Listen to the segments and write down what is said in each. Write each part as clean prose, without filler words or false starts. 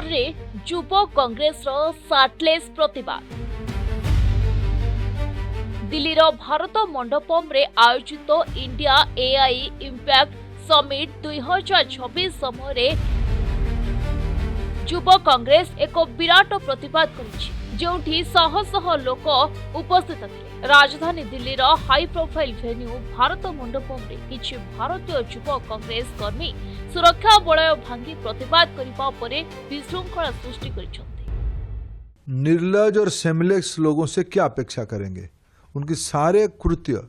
बिहार रे युवा कांग्रेस रो साटलेस प्रतिवाद। दिल्लीर भारत मंडपम रे आयोजित इंडिया एआई इम्पैक्ट समिट 2026 समय युवा कांग्रेस एक विराट प्रतिवाद करिछि, जोठी शह शह लोक उपस्थित थे। राजधानी दिल्लीर high profile venue Bharat Mandapam रे किछि भारतीय युवा कांग्रेस कर्मी सुरक्षा बलय भांगी प्रतिवाद करिबा परे विशृंखला सृष्टि करिछन्ति। निर्लज और सेमलेस लोगों से क्या अपेक्षा करेंगे? उनके सारे कृत्य,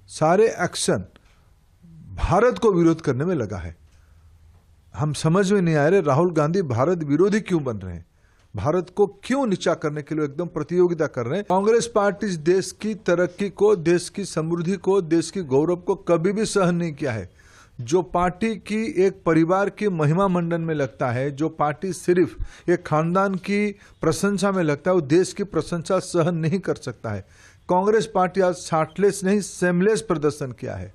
सारे एक्शन भारत को विरोध करने में लगा है। हम समझ में नहीं आ रहे राहुल गांधी भारत विरोधी क्यों बन रहे हैं, भारत को क्यों नीचा करने के लिए एकदम प्रतियोगिता कर रहे हैं। कांग्रेस पार्टी इस देश की तरक्की को, देश की समृद्धि को, देश की गौरव को कभी भी सहन नहीं किया है। जो पार्टी की एक परिवार की महिमा मंडन में लगता है, जो पार्टी सिर्फ एक खानदान की प्रशंसा में लगता है, वो देश की प्रशंसा सहन नहीं कर सकता है। कांग्रेस पार्टी आज शार्टलेस नहीं सेमलेस प्रदर्शन किया है।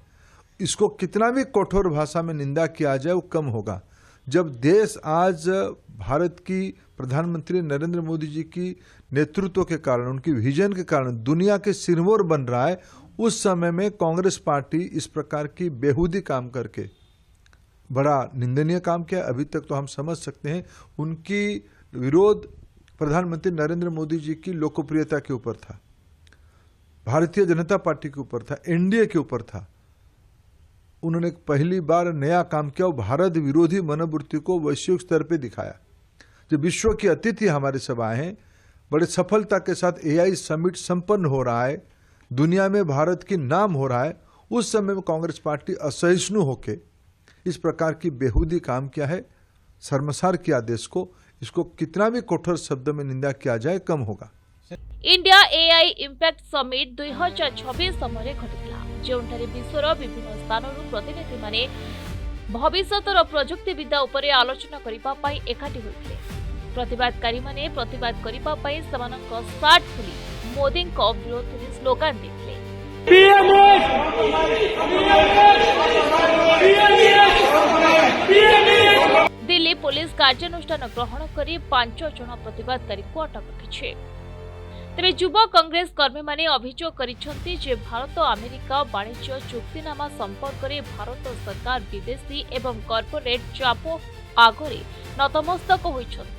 इसको कितना भी कठोर भाषा में निंदा किया जाए वो कम होगा। जब देश आज भारत की प्रधानमंत्री नरेंद्र मोदी जी की नेतृत्व के कारण, उनकी विजन के कारण दुनिया के सिरमौर बन रहा है, उस समय में कांग्रेस पार्टी इस प्रकार की बेहूदी काम करके बड़ा निंदनीय काम किया। अभी तक तो हम समझ सकते हैं उनकी विरोध प्रधानमंत्री नरेंद्र मोदी जी की लोकप्रियता के ऊपर था, भारतीय जनता पार्टी के ऊपर था, एनडीए के ऊपर था। उन्होंने पहली बार नया काम किया, भारत विरोधी मनोवृत्ति को वैश्विक स्तर पे दिखाया। जब विश्व की अतिथि हमारे सब आए हैं, बड़े सफलता के साथ एआई समिट संपन्न हो रहा है, दुनिया में भारत की नाम हो रहा है, उस समय में कांग्रेस पार्टी असहिष्णु होके इस प्रकार की बेहूदी काम किया है, शर्मसार किया देश को। इसको कितना भी कठोर शब्द में निंदा किया जाए कम होगा। इंडिया एआई इम्पैक्ट समिट 2026 समय घटिला, जोंठारे विश्वर विभिन्न स्थानरू प्रतिनिधि माने भविष्यतर प्रजुक्ति विद्या उपरे आलोचना करिबा पई एकाठी होइथिले। प्रतिवादकारी माने प्रतिवाद करिबा पई समानक साट खुली मोदी को विरोधी स्लोगान देथिले। दिल्ली पुलिस कार्यानुष्ठान ग्रहण करी 5 जन प्रतिवादकारी को अटक रखिछे। तेरे युवा कांग्रेस कर्मी माने अभियोग करिसेंति जे भारत अमेरिका वाणिज्य चुक्तिनामा संपर्क में भारत सरकार विदेशी एवं कॉर्पोरेट चाप आगरे नतमस्तक होइछन्ति।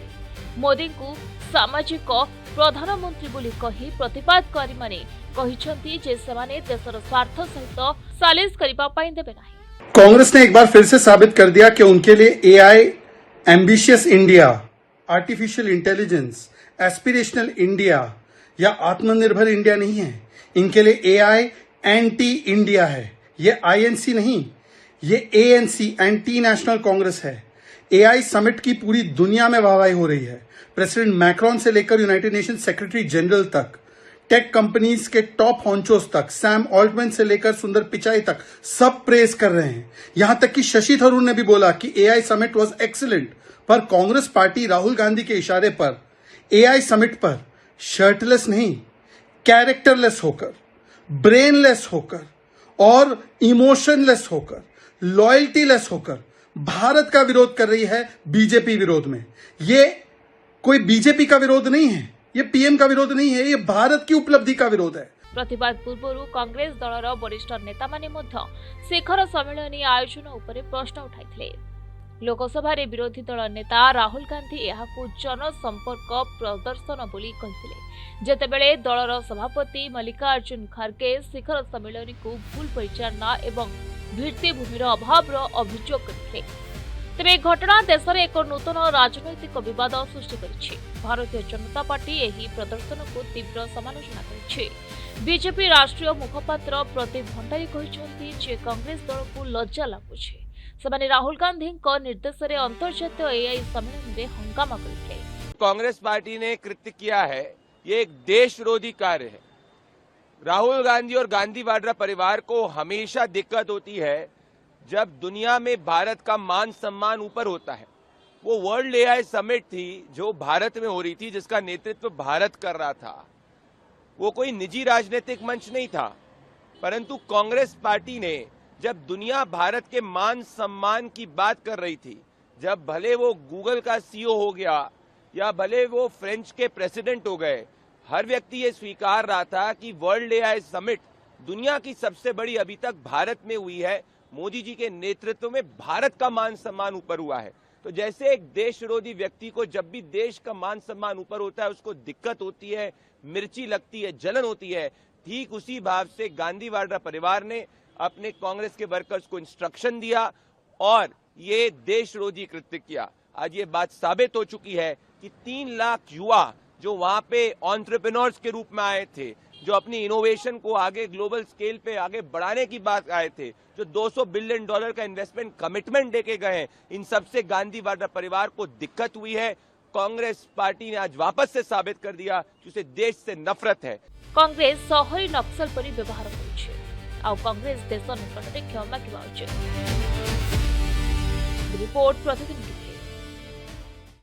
मोदी को सामाजिक प्रधानमंत्री बोली कही प्रतिवादकारी माने कहिसेंति जे सेमाने देशर स्वार्थ सहित सालिस करिबा पई देबे नाही। कांग्रेस ने एक बार फिर से साबित कर दिया कि उनके लिए AI, ambitious India, artificial intelligence, aspirational India या आत्मनिर्भर इंडिया नहीं है। इनके लिए एआई एंटी इंडिया है। ये आईएनसी नहीं, ये एएनसी एंटी नेशनल कांग्रेस है। एआई समिट की पूरी दुनिया में वाहवाही हो रही है। प्रेसिडेंट मैक्रोन से लेकर यूनाइटेड नेशन सेक्रेटरी जनरल तक, टेक कंपनीज के टॉप हॉन्चोस तक, सैम ऑल्टमैन से लेकर सुंदर पिचाई तक सब प्रेज कर रहे हैं। यहां तक कि शशि थरूर ने भी बोला कि एआई समिट वाज एक्सीलेंट। पर कांग्रेस पार्टी राहुल गांधी के इशारे पर एआई समिट पर शर्टलेस नहीं, कैरेक्टरलेस होकर, ब्रेनलेस होकर और इमोशनलेस होकर, लॉयल्टीलेस होकर भारत का विरोध कर रही है बीजेपी विरोध में। ये कोई बीजेपी का विरोध नहीं है, ये पीएम का विरोध नहीं है, ये भारत की उपलब्धि का विरोध है। प्रतिवाद पूर्व कांग्रेस दलर वरिष्ठ नेता माने मध्य शिखर सम्मेलन आयोजन उपरे प्रश्न उठाइथिले। लोकसभा रे विरोधी दल नेता राहुल गांधी यहाकू जनसंपर्क प्रदर्शन बोली कहिथिले, जेतेबेले दलर सभापति मल्लिकार्जुन खड़गे शिखर सम्मेलन को भूल परिचालना एवं भित्तिभूमिर अभाव अभियोग करथिले। तेबे घटना देश में एक नूतन राजनैतिक विवाद सृष्टि करिछि। भारतीय जनता पार्टी एही प्रदर्शन को तीव्र समालोचना करिछि। बीजेपी राष्ट्रीय मुखपात्र प्रदीप भंडारी कहिसेंति जे कांग्रेस दल को लज्जा लागुछि। सेमाने राहुल गांधी निर्देश में अंतर्जातीय एआई सम्मेलन में हंगामा करथिले। कांग्रेस पार्टी ने कृत्य किया है, ये एक देश विरोधी कार्य है। राहुल गांधी और गांधी वाड्रा परिवार को हमेशा दिक्कत होती है जब दुनिया में भारत का मान सम्मान ऊपर होता है। वो वर्ल्ड एआई समिट थी जो भारत में हो रही थी, जिसका नेतृत्व भारत कर रहा था। वो कोई निजी राजनीतिक मंच नहीं था, परंतु कांग्रेस पार्टी ने जब दुनिया भारत के मान सम्मान की बात कर रही थी, जब भले वो गूगल का सीईओ हो गया या भले वो फ्रेंच के प्रेसिडेंट हो गए, हर व्यक्ति ये स्वीकार रहा था कि वर्ल्ड एआई समिट दुनिया की सबसे बड़ी अभी तक भारत में हुई है। मोदी जी के नेतृत्व में भारत का मान सम्मान ऊपर हुआ है। तो जैसे एक देश विरोधी व्यक्ति को जब भी देश का मान सम्मान ऊपर होता है उसको दिक्कत होती है, मिर्ची लगती है, जलन होती है, ठीक उसी भाव से गांधी वाड्रा परिवार ने अपने कांग्रेस के वर्कर्स को इंस्ट्रक्शन दिया और ये देश विरोधी कृत्य किया। आज ये बात साबित हो चुकी है कि 3 लाख युवा जो वहां पे एंटरप्रेन्योर्स के रूप में आए थे, जो अपनी इनोवेशन को आगे ग्लोबल स्केल पे आगे बढ़ाने की बात आए थे, जो $200 बिलियन का इन्वेस्टमेंट कमिटमेंट देके गए हैं, इन सबसे गांधी वाड्रा परिवार को दिक्कत हुई है। कांग्रेस पार्टी ने आज वापस से साबित कर दिया कि उसे देश से नफरत है। कांग्रेस सहरी नक्सल परी व्यवहार करुछे आ कांग्रेस देश निकटरे क्षमा मागिबा उचित। रिपोर्ट प्रतिदिन।